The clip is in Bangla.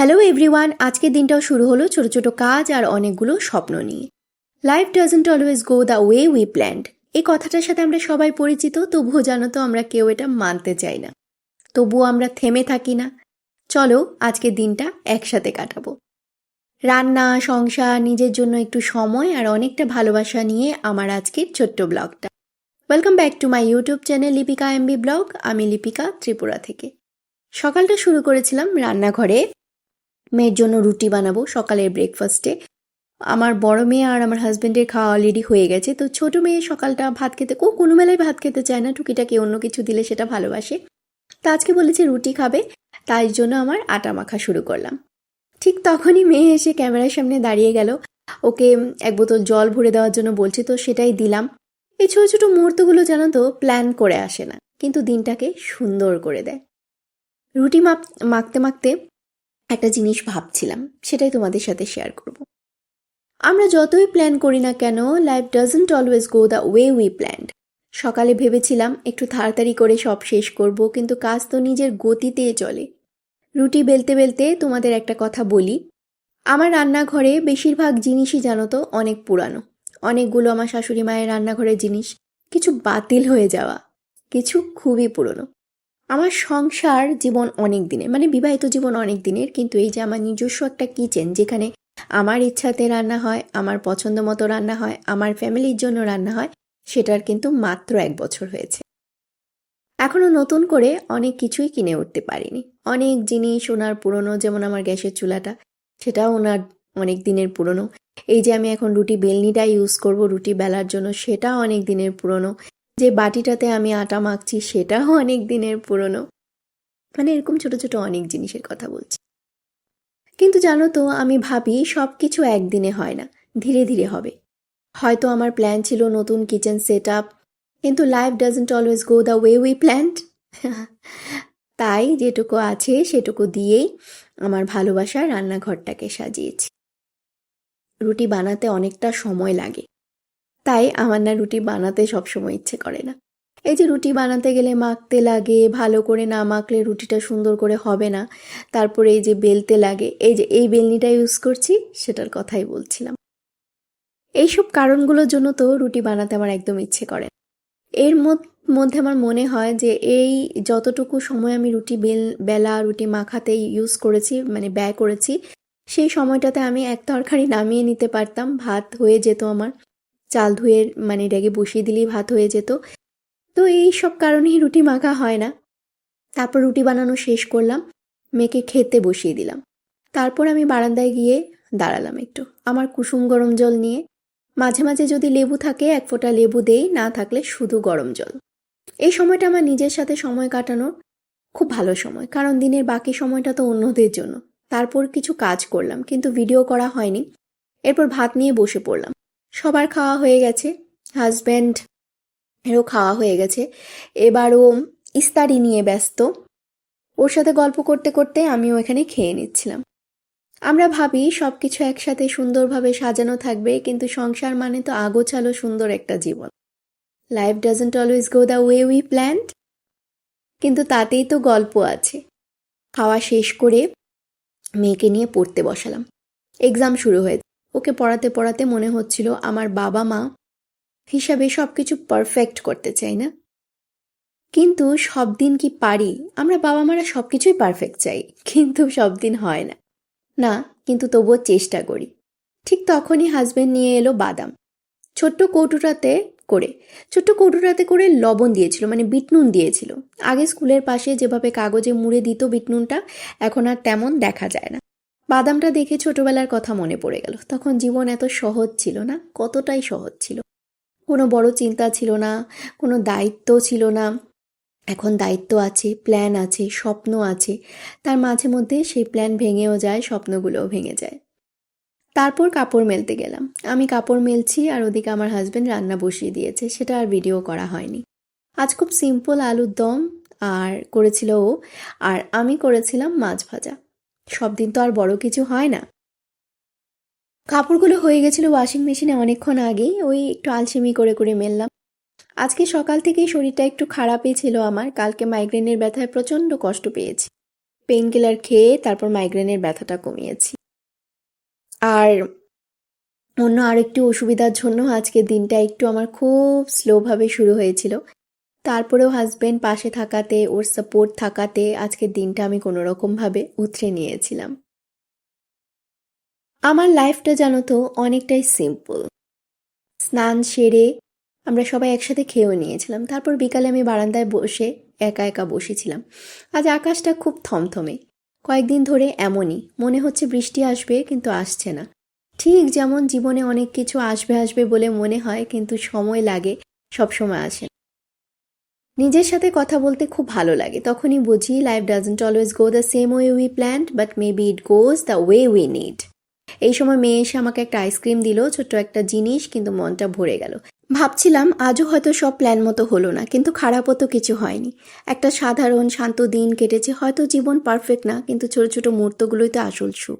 হ্যালো এভরিওয়ান, আজকের দিনটাও শুরু হলো ছোট ছোট কাজ আর অনেকগুলো স্বপ্ন নিয়ে। Life doesn't always go the way we planned, এই কথাটার সাথে আমরা সবাই পরিচিত, তবুও জানো তো আমরা কেউ এটা মানতে চাই না। তবুও আমরা থেমে থাকি না। চলো আজকের দিনটা একসাথে কাটাবো। রান্না, সংসার, নিজের জন্য একটু সময় আর অনেকটা ভালোবাসা নিয়ে আমার আজকের ছোট্ট ব্লগটা। Welcome back to my YouTube channel Lipika MB blog. আমি লিপিকা, ত্রিপুরা থেকে। সকালটা শুরু করেছিলাম রান্নাঘরে। মেয়ের জন্য রুটি বানাবো সকালের ব্রেকফাস্টে। আমার বড় মেয়ে আর আমার হাজব্যান্ডের খাওয়া অলরেডি হয়ে গেছে, তো ছোট মেয়ে সকালটা ভাত খেতে কোনো বেলায় ভাত খেতে চায় না, টুকিটাকি অন্য কিছু দিলে সেটা ভালোবাসে। তো আজকে বলেছে রুটি খাবে, তাই জন্য আমার আটা মাখা শুরু করলাম। ঠিক তখনই মেয়ে এসে ক্যামেরার সামনে দাঁড়িয়ে গেল। ওকে এক বোতল জল ভরে দেওয়ার জন্য বলছে, তো সেটাই দিলাম। এই ছোট ছোট মুহূর্তগুলো জানো তো প্ল্যান করে আসে না, কিন্তু দিনটাকে সুন্দর করে দেয়। রুটি মাখতে মাখতে একটা জিনিস ভাবছিলাম, সেটাই তোমাদের সাথে শেয়ার করব। আমরা যতই প্ল্যান করি না কেন, life doesn't always go the way we planned. সকালে ভেবেছিলাম একটু তাড়াতাড়ি করে সব শেষ করব, কিন্তু কাজ তো নিজের গতিতে চলে। রুটি বেলতে বেলতে তোমাদের একটা কথা বলি, আমার রান্নাঘরে বেশিরভাগ জিনিসই জানো তো অনেক পুরানো। অনেকগুলো আমার শাশুড়ি মায়ের রান্নাঘরের জিনিস, কিছু বাতিল হয়ে যাওয়া, কিছু খুবই পুরনো। আমার সংসার জীবন অনেক দিনের, মানে বিবাহিত জীবন অনেক দিনের, কিন্তু এই যে আমার নিজস্ব একটা কিচেন, যেখানে আমার ইচ্ছাতে রান্না হয়, আমার পছন্দ মতো রান্না হয়, আমার ফ্যামিলির জন্য রান্না হয়, সেটার কিন্তু মাত্র 1 বছর হয়েছে। এখনো নতুন করে অনেক কিছুই কিনে উঠতে পারিনি। অনেক জিনিস ওনার পুরনো, যেমন আমার গ্যাসের চুলাটা, সেটাও ওনার অনেক দিনের পুরনো। এই যে আমি এখন রুটি বেলনিটা ইউজ করব রুটি বেলার জন্য, সেটাও অনেক দিনের পুরনো। যে বাটিটাতে আমি আটা মাখছি, সেটাও অনেক দিনের পুরনো। মানে এরকম ছোট ছোট অনেক জিনিসের কথা বলছি। কিন্তু জানো তো, আমি ভাবি সব কিছু একদিনে হয় না, ধীরে ধীরে হবে। হয়তো আমার প্ল্যান ছিল নতুন কিচেন সেট আপ, কিন্তু life doesn't always go the way we planned. তাই যেটুকু আছে সেটুকু দিয়েই আমার ভালোবাসার রান্নাঘরটাকে সাজিয়েছি। রুটি বানাতে অনেকটা সময় লাগে, তাই আমার না রুটি বানাতে সবসময় ইচ্ছে করে না। এই যে রুটি বানাতে গেলে মাখতে লাগে, ভালো করে না মাখলে রুটিটা সুন্দর করে হবে না। তারপরে এই যে বেলতে লাগে, এই যে এই বেলনিটা ইউজ করছি, সেটার কথাই বলছিলাম। এইসব কারণগুলোর জন্য তো রুটি বানাতে আমার একদম ইচ্ছে করে না। এর মধ্যে আমার মনে হয় যে এই যতটুকু সময় আমি রুটি বেলা রুটি মাখাতে ইউজ করেছি, মানে ব্যয় করেছি, সেই সময়টাতে আমি এক তরকারি নামিয়ে নিতে পারতাম, ভাত হয়ে যেত আমার। চাল ধুয়ে মানে রেগে বসিয়ে দিলেই ভাত হয়ে যেত। তো এই সব কারণেই রুটি মাখা হয় না। তারপর রুটি বানানো শেষ করলাম, মেয়েকে খেতে বসিয়ে দিলাম। তারপর আমি বারান্দায় গিয়ে দাঁড়ালাম একটু, আমার কুসুম গরম জল নিয়ে। মাঝে মাঝে যদি লেবু থাকে 1 ফোঁটা লেবু দেই, না থাকলে শুধু গরম জল। এই সময়টা আমার নিজের সাথে সময় কাটানোর খুব ভালো সময়, কারণ দিনের বাকি সময়টা তো অন্যদের জন্য। তারপর কিছু কাজ করলাম, কিন্তু ভিডিও করা হয়নি। এরপর ভাত নিয়ে বসে পড়লাম। সবার খাওয়া হয়ে গেছে, হাজব্যান্ড এরও খাওয়া হয়ে গেছে। এবারও ইস্তারি নিয়ে ব্যস্ত। ওর সাথে গল্প করতে করতে আমিও এখানে খেয়ে নিচ্ছিলাম। আমরা ভাবি সবকিছু একসাথে সুন্দরভাবে সাজানো থাকবে, কিন্তু সংসার মানে তো আগোছালো সুন্দর একটা জীবন। Life doesn't always go the way we planned, কিন্তু তাতেই তো গল্প আছে। খাওয়া শেষ করে মেয়েকে নিয়ে পড়তে বসালাম। এক্সাম শুরু হয়েছে। ওকে পড়াতে পড়াতে মনে হচ্ছিল আমার বাবা মা হিসাবে সবকিছু পারফেক্ট করতে চাই না, কিন্তু সব দিন কি পারি? আমরা বাবা মারা সবকিছুই পারফেক্ট চাই, কিন্তু সব দিন হয় না। না, কিন্তু তবুও চেষ্টা করি। ঠিক তখনই হাজবেন্ড নিয়ে এলো বাদাম। ছোট্ট কৌটোটাতে করে লবণ দিয়েছিল, মানে বিট নুন দিয়েছিল। আগে স্কুলের পাশে যেভাবে কাগজে মুড়ে দিত বিট নুনটা, এখন আর তেমন দেখা যায় না। বাদামটা দেখে ছোটবেলার কথা মনে পড়ে গেল। তখন জীবন এত সহজ ছিল না, কতটাই সহজ ছিল। কোনো বড় চিন্তা ছিল না, কোনো দায়িত্ব ছিল না। এখন দায়িত্ব আছে, প্ল্যান আছে, স্বপ্ন আছে। তার মাঝে মধ্যে সেই প্ল্যান ভেঙেও যায়, স্বপ্নগুলোও ভেঙে যায়। তারপর কাপড় মেলতে গেলাম। আমি কাপড় মেলছি আর ওদিকে আমার হাজবেন্ড রান্না বসিয়ে দিয়েছে, সেটা আর ভিডিও করা হয়নি। আজ খুব সিম্পল আলুর দম আর করেছিল ও, আর আমি করেছিলাম মাছ ভাজা। সব দিন তো আর বড় কিছু হয় না। কাপড়গুলো হয়ে গেছিল ওয়াশিং মেশিনে অনেকক্ষণ আগেই, ওই একটু আলসেমি করে করে মেললাম। আজকে সকাল থেকেই শরীরটা একটু খারাপই ছিল আমার। কালকে মাইগ্রেনের ব্যথায় প্রচণ্ড কষ্ট পেয়েছি। পেইন কিলার খেয়ে তারপর মাইগ্রেনের ব্যথাটা কমিয়েছি। আর অন্য আরেকটু অসুবিধার জন্য আজকের দিনটা একটু আমার খুব স্লোভাবে শুরু হয়েছিল। তারপরেও হাজবেন্ড পাশে থাকাতে, ওর সাপোর্ট থাকাতে আজকের দিনটা আমি কোনোরকমভাবে উতরে নিয়েছিলাম। আমার লাইফটা জানো তো অনেকটাই সিম্পল। স্নান সেরে আমরা সবাই একসাথে খেয়েও নিয়েছিলাম। তারপর বিকালে আমি বারান্দায় বসে একা একা বসেছিলাম। আজ আকাশটা খুব থমথমে। কয়েকদিন ধরে এমনই মনে হচ্ছে বৃষ্টি আসবে, কিন্তু আসছে না। ঠিক যেমন জীবনে অনেক কিছু আসবে আসবে বলে মনে হয়, কিন্তু সময় লাগে, সবসময় আসে না। নিজের সাথে কথা বলতে খুব ভালো লাগে। তখনই বুঝি life doesn't always go the same way we planned, but maybe it goes the way we need. এই সময় মেয়ে এসে আমাকে একটা আইসক্রিম দিল, ছোট্ট একটা জিনিস, কিন্তু মনটা ভরে গেল। ভাবছিলাম আজও হয়তো সব প্ল্যান মতো হলো না, কিন্তু খারাপও তো কিছু হয়নি। একটা সাধারণ শান্ত দিন কেটেছে। হয়তো জীবন পারফেক্ট না, কিন্তু ছোট ছোট মুহূর্তগুলোই তো আসল সুখ।